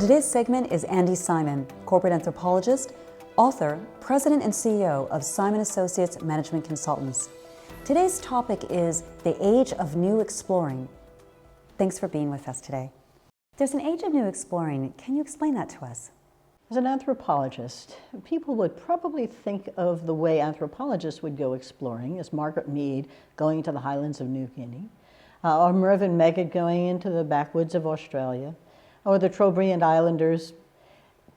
today's segment is Andy Simon, corporate anthropologist, author, president and CEO of Simon Associates Management Consultants. Today's topic is the age of new exploring. Thanks for being with us today. There's an age of new exploring. Can you explain that to us? As an anthropologist, people would probably think of the way anthropologists would go exploring as Margaret Mead going to the highlands of New Guinea, or Mervyn Meggett going into the backwoods of Australia, or the Trobriand Islanders.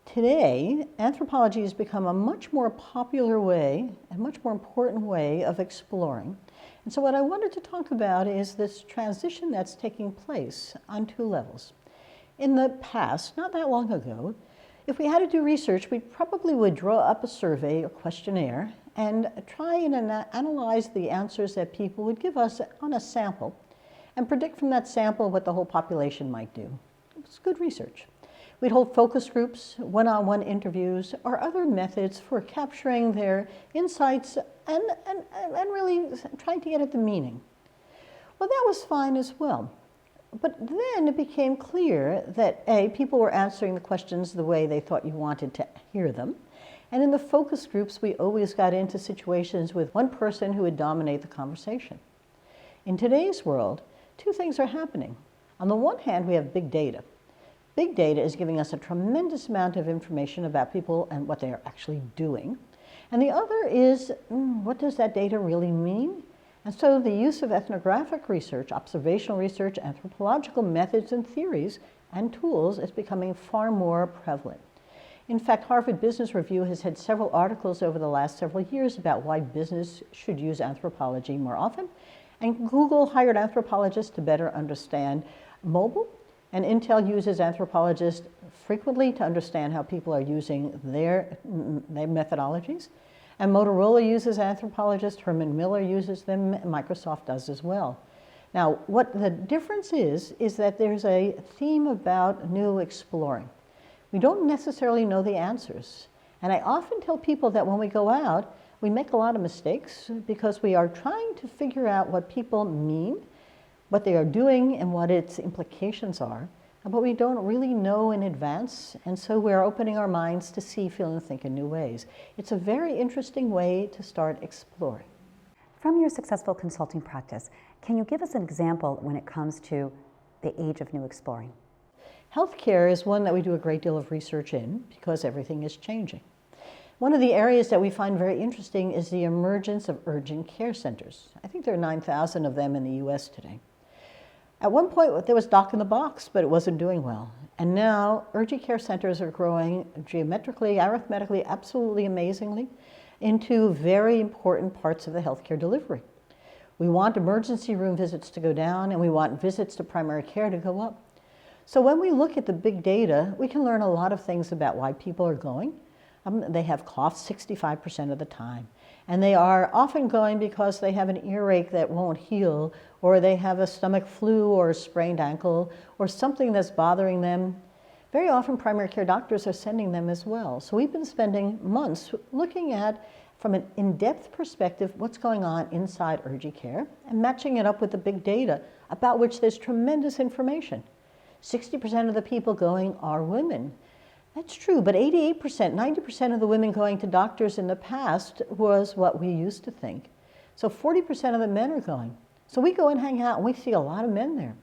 Today, anthropology has become a much more popular way, a much more important way of exploring. And so what I wanted to talk about is this transition that's taking place on two levels. In the past, not that long ago, if we had to do research, we probably would draw up a survey, a questionnaire, and try and analyze the answers that people would give us on a sample and predict from that sample what the whole population might do. It's good research. We'd hold focus groups, one-on-one interviews, or other methods for capturing their insights and really trying to get at the meaning. Well, that was fine as well. But then it became clear that A, people were answering the questions the way they thought you wanted to hear them. And in the focus groups, we always got into situations with one person who would dominate the conversation. In today's world, two things are happening. On the one hand, we have big data. Big data is giving us a tremendous amount of information about people and what they are actually doing. And the other is, what does that data really mean? And so the use of ethnographic research, observational research, anthropological methods and theories and tools is becoming far more prevalent. In fact, Harvard Business Review has had several articles over the last several years about why business should use anthropology more often. And Google hired anthropologists to better understand mobile, and Intel uses anthropologists frequently to understand how people are using their methodologies. And Motorola uses anthropologists, Herman Miller uses them, and Microsoft does as well. Now, what the difference is that there's a theme about new exploring. We don't necessarily know the answers. And I often tell people that when we go out, we make a lot of mistakes because we are trying to figure out what people mean, what they are doing, and what its implications are. But we don't really know in advance, and so we're opening our minds to see, feel, and think in new ways. It's a very interesting way to start exploring. From your successful consulting practice, can you give us an example when it comes to the age of new exploring? Healthcare is one that we do a great deal of research in because everything is changing. One of the areas that we find very interesting is the emergence of urgent care centers. I think there are 9,000 of them in the US today. At one point, there was Doc in the Box, but it wasn't doing well. And now, urgent care centers are growing geometrically, arithmetically, absolutely amazingly, into very important parts of the healthcare delivery. We want emergency room visits to go down, and we want visits to primary care to go up. So when we look at the big data, we can learn a lot of things about why people are going. They have cough 65% of the time. And they are often going because they have an earache that won't heal, or they have a stomach flu or a sprained ankle, or something that's bothering them. Very often primary care doctors are sending them as well. So we've been spending months looking at, from an in-depth perspective, what's going on inside urgent care and matching it up with the big data about which there's tremendous information. 60% of the people going are women. That's true, but 88%, 90% of the women going to doctors in the past was what we used to think. So 40% of the men are going. So we go and hang out and we see a lot of men there.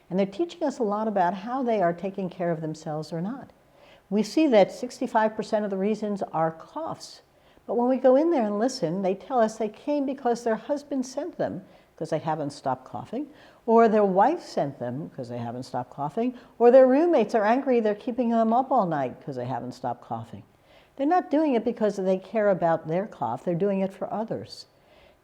And they're teaching us a lot about how they are taking care of themselves or not. We see that 65% of the reasons are coughs. But when we go in there and listen, they tell us they came because their husband sent them because they haven't stopped coughing, or their wife sent them because they haven't stopped coughing, or their roommates are angry they're keeping them up all night because they haven't stopped coughing. They're not doing it because they care about their cough, they're doing it for others.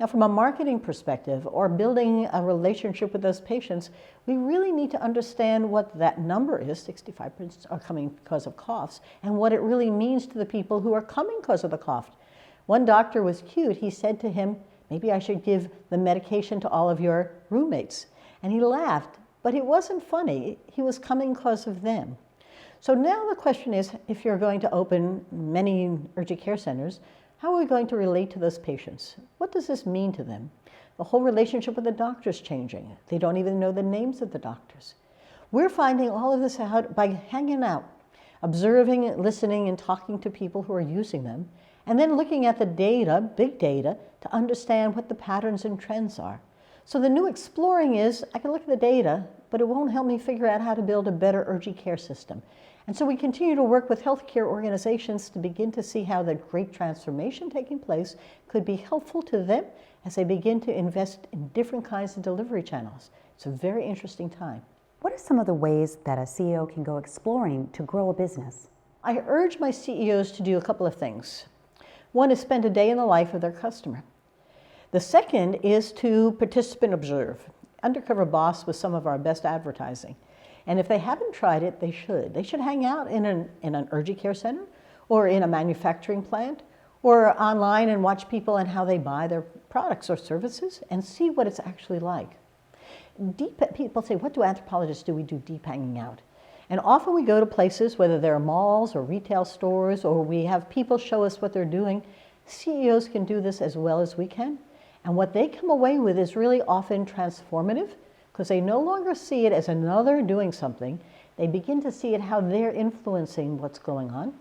Now, from a marketing perspective or building a relationship with those patients, we really need to understand what that number is, 65% are coming because of coughs, and what it really means to the people who are coming because of the cough. One doctor was cute. He said to him, maybe I should give the medication to all of your roommates. And he laughed, but it wasn't funny. He was coming because of them. So now the question is, if you're going to open many urgent care centers, how are we going to relate to those patients? What does this mean to them? The whole relationship with the doctor's changing. They don't even know the names of the doctors. We're finding all of this out by hanging out. observing, listening, and talking to people who are using them, and then looking at the data, big data, to understand what the patterns and trends are. So the new exploring is, I can look at the data, but it won't help me figure out how to build a better urgent care system. And so we continue to work with healthcare organizations to begin to see how the great transformation taking place could be helpful to them as they begin to invest in different kinds of delivery channels. It's a very interesting time. What are some of the ways that a CEO can go exploring to grow a business? I urge my CEOs to do a couple of things. One is spend a day in the life of their customer. The second is to participant observe. Undercover Boss was some of our best advertising. And if they haven't tried it, they should. They should hang out in an urgent care center or in a manufacturing plant or online and watch people and how they buy their products or services and see what it's actually like. People say, what do anthropologists do? We do deep hanging out. And often we go to places, whether they're malls or retail stores, or we have people show us what they're doing. CEOs can do this as well as we can. And what they come away with is really often transformative, because they no longer see it as another doing something. They begin to see it how they're influencing what's going on.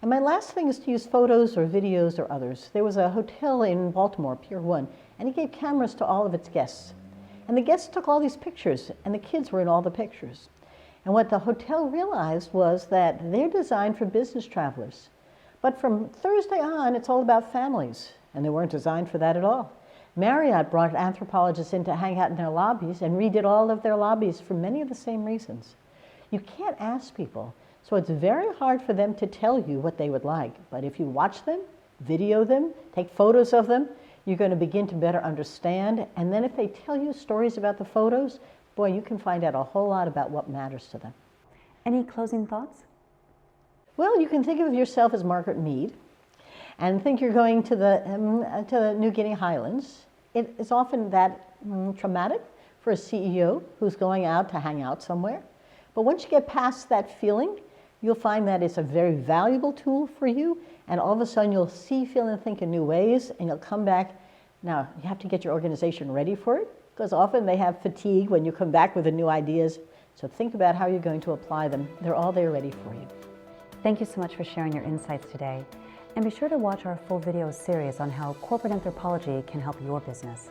And my last thing is to use photos or videos or others. There was a hotel in Baltimore, Pier 1, and he gave cameras to all of its guests. And the guests took all these pictures, and the kids were in all the pictures. And what the hotel realized was that they're designed for business travelers. But from Thursday on, it's all about families, and they weren't designed for that at all. Marriott brought anthropologists in to hang out in their lobbies and redid all of their lobbies for many of the same reasons. You can't ask people, so it's very hard for them to tell you what they would like. But if you watch them, video them, take photos of them, you're going to begin to better understand. And then if they tell you stories about the photos, boy, you can find out a whole lot about what matters to them. Any closing thoughts? Well, you can think of yourself as Margaret Mead and think you're going to the New Guinea Highlands. It is often that traumatic for a CEO who's going out to hang out somewhere. But once you get past that feeling, you'll find that it's a very valuable tool for you, and all of a sudden you'll see, feel, and think in new ways, and you'll come back. Now, you have to get your organization ready for it, because often they have fatigue when you come back with the new ideas. So think about how you're going to apply them. They're all there ready for you. Thank you so much for sharing your insights today. And be sure to watch our full video series on how corporate anthropology can help your business.